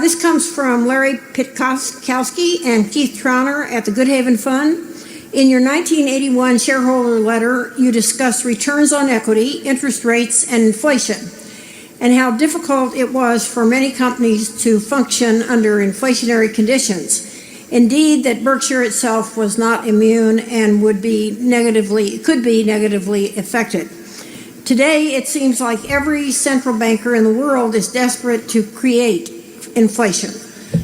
This comes from Larry Pitkowski and Keith Trauner at the Good Haven Fund. In your 1981 shareholder letter, you discussed returns on equity, interest rates, and inflation, and how difficult it was for many companies to function under inflationary conditions. Indeed, that Berkshire itself was not immune and could be negatively affected. Today, it seems like every central banker in the world is desperate to create inflation,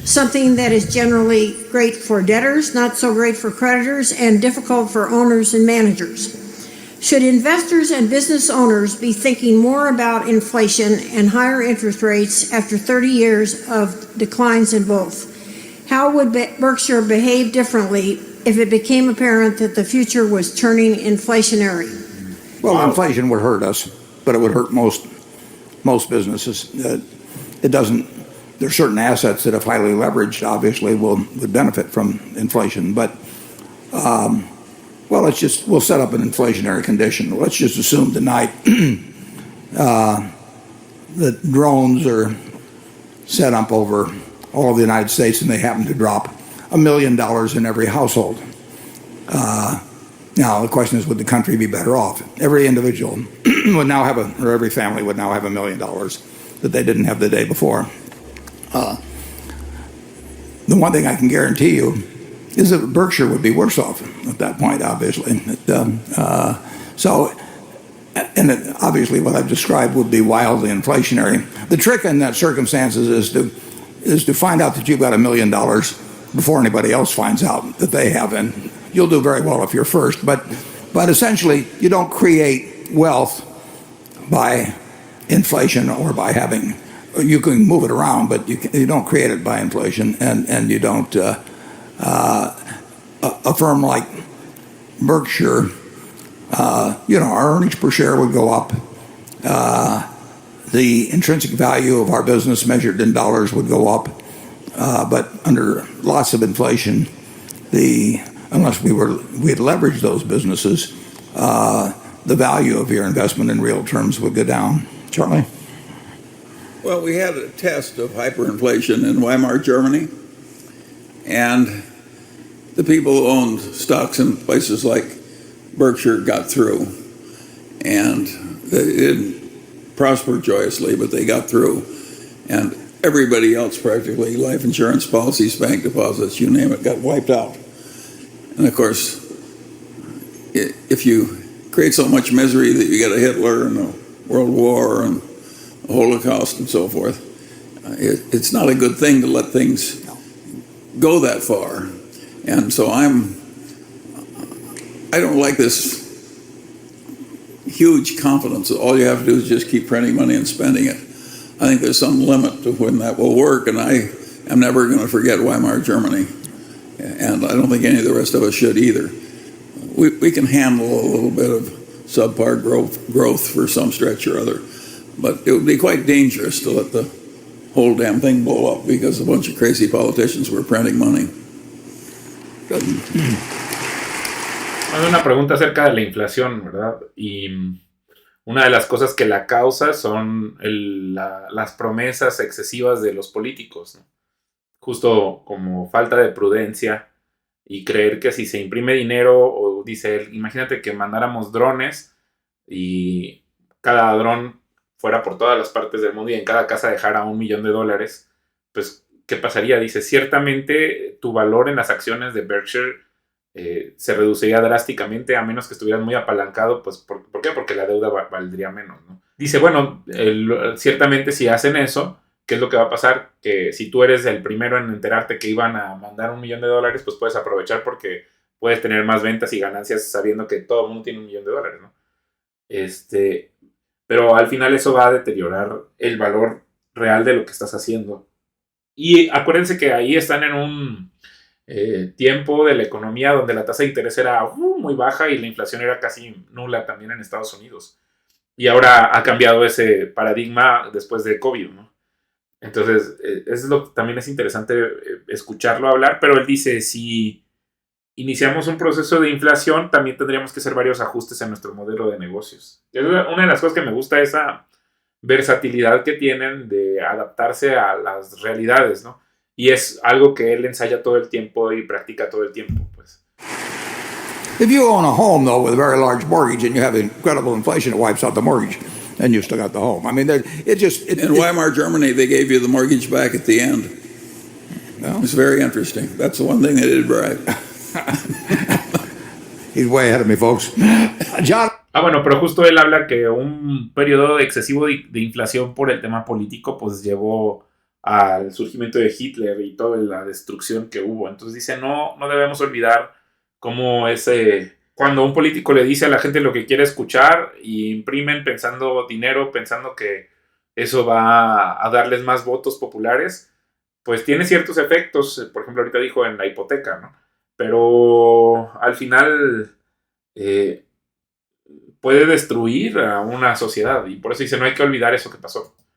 something that is generally great for debtors, not so great for creditors, and difficult for owners and managers. Should investors and business owners be thinking more about inflation and higher interest rates after 30 years of declines in both? How would Berkshire behave differently if it became apparent that the future was turning inflationary? Well, inflation would hurt us, but it would hurt most businesses. It doesn't. There's certain assets that, if highly leveraged, obviously would benefit from inflation. But we'll set up an inflationary condition. Let's just assume tonight that drones are set up over all of the United States, and they happen to drop $1 million in every household. Now the question is, would the country be better off? Every individual would now have or every family would now have $1 million that they didn't have the day before. The one thing I can guarantee you is that Berkshire would be worse off at that point, obviously. Obviously what I've described would be wildly inflationary. The trick in that circumstances is to find out that you've got $1 million before anybody else finds out that they have, and you'll do very well if you're first. But essentially, you don't create wealth by inflation or by having. You can move it around, but you don't create it by inflation, and you don't. A firm like Berkshire, our earnings per share would go up. The intrinsic value of our business measured in dollars would go up, but under lots of inflation, unless we'd leveraged those businesses, the value of your investment in real terms would go down. Charlie? Well, we had a test of hyperinflation in Weimar, Germany, and the people who owned stocks in places like Berkshire got through, and they didn't prosper joyously, but they got through. And everybody else, practically, life insurance policies, bank deposits, you name it, got wiped out. And of course, if you create so much misery that you get a Hitler and a World War and a Holocaust and so forth, it's not a good thing to let things go that far. And so I don't like this huge confidence that all you have to do is just keep printing money and spending it. I think there's some limit to when that will work, and I am never going to forget Weimar, Germany, and I don't think any of the rest of us should either. We can handle a little bit of subpar growth for some stretch or other, but it would be quite dangerous to let the whole damn thing blow up because a bunch of crazy politicians were printing money. Hay una pregunta acerca de la inflación, ¿verdad? Y una de las cosas que la causa son las promesas excesivas de los políticos, ¿no? Justo como falta de prudencia y creer que si se imprime dinero, o dice él, imagínate que mandáramos drones y cada dron fuera por todas las partes del mundo y en cada casa dejara $1 millón, pues ¿qué pasaría? Dice, ciertamente tu valor en las acciones de Berkshire se reduciría drásticamente a menos que estuvieras muy apalancado. Pues, ¿por qué? Porque la deuda valdría menos, ¿no? Dice, bueno, ciertamente si hacen eso, ¿qué es lo que va a pasar? Que si tú eres el primero en enterarte que iban a mandar $1 millón, pues puedes aprovechar porque puedes tener más ventas y ganancias sabiendo que todo el mundo tiene $1 millón, ¿no? Pero al final eso va a deteriorar el valor real de lo que estás haciendo. Y acuérdense que ahí están en un tiempo de la economía donde la tasa de interés era muy baja y la inflación era casi nula también en Estados Unidos. Y ahora ha cambiado ese paradigma después de COVID, ¿no? Entonces, también es interesante escucharlo hablar, pero él dice, si iniciamos un proceso de inflación, también tendríamos que hacer varios ajustes en nuestro modelo de negocios. Una de las cosas que me gusta de esa versatilidad que tienen de adaptarse a las realidades, ¿no? Y es algo que él ensaya todo el tiempo y practica todo el tiempo, pues. If you own a home, though, with a very large mortgage and you have incredible inflation, it wipes out the mortgage, and you still got the home. I mean, in Weimar, Germany, they gave you the mortgage back at the end. No? It's very interesting. That's the one thing they did right. He's way ahead of me, folks. John. Bueno, pero justo él habla que un periodo excesivo de inflación por el tema político pues llevó al surgimiento de Hitler y toda la destrucción que hubo. Entonces dice, no debemos olvidar cómo cuando un político le dice a la gente lo que quiere escuchar y imprimen pensando dinero, pensando que eso va a darles más votos populares, pues tiene ciertos efectos. Por ejemplo, ahorita dijo en la hipoteca, ¿no? Pero al final puede destruir a una sociedad y por eso dice, no hay que olvidar eso que pasó.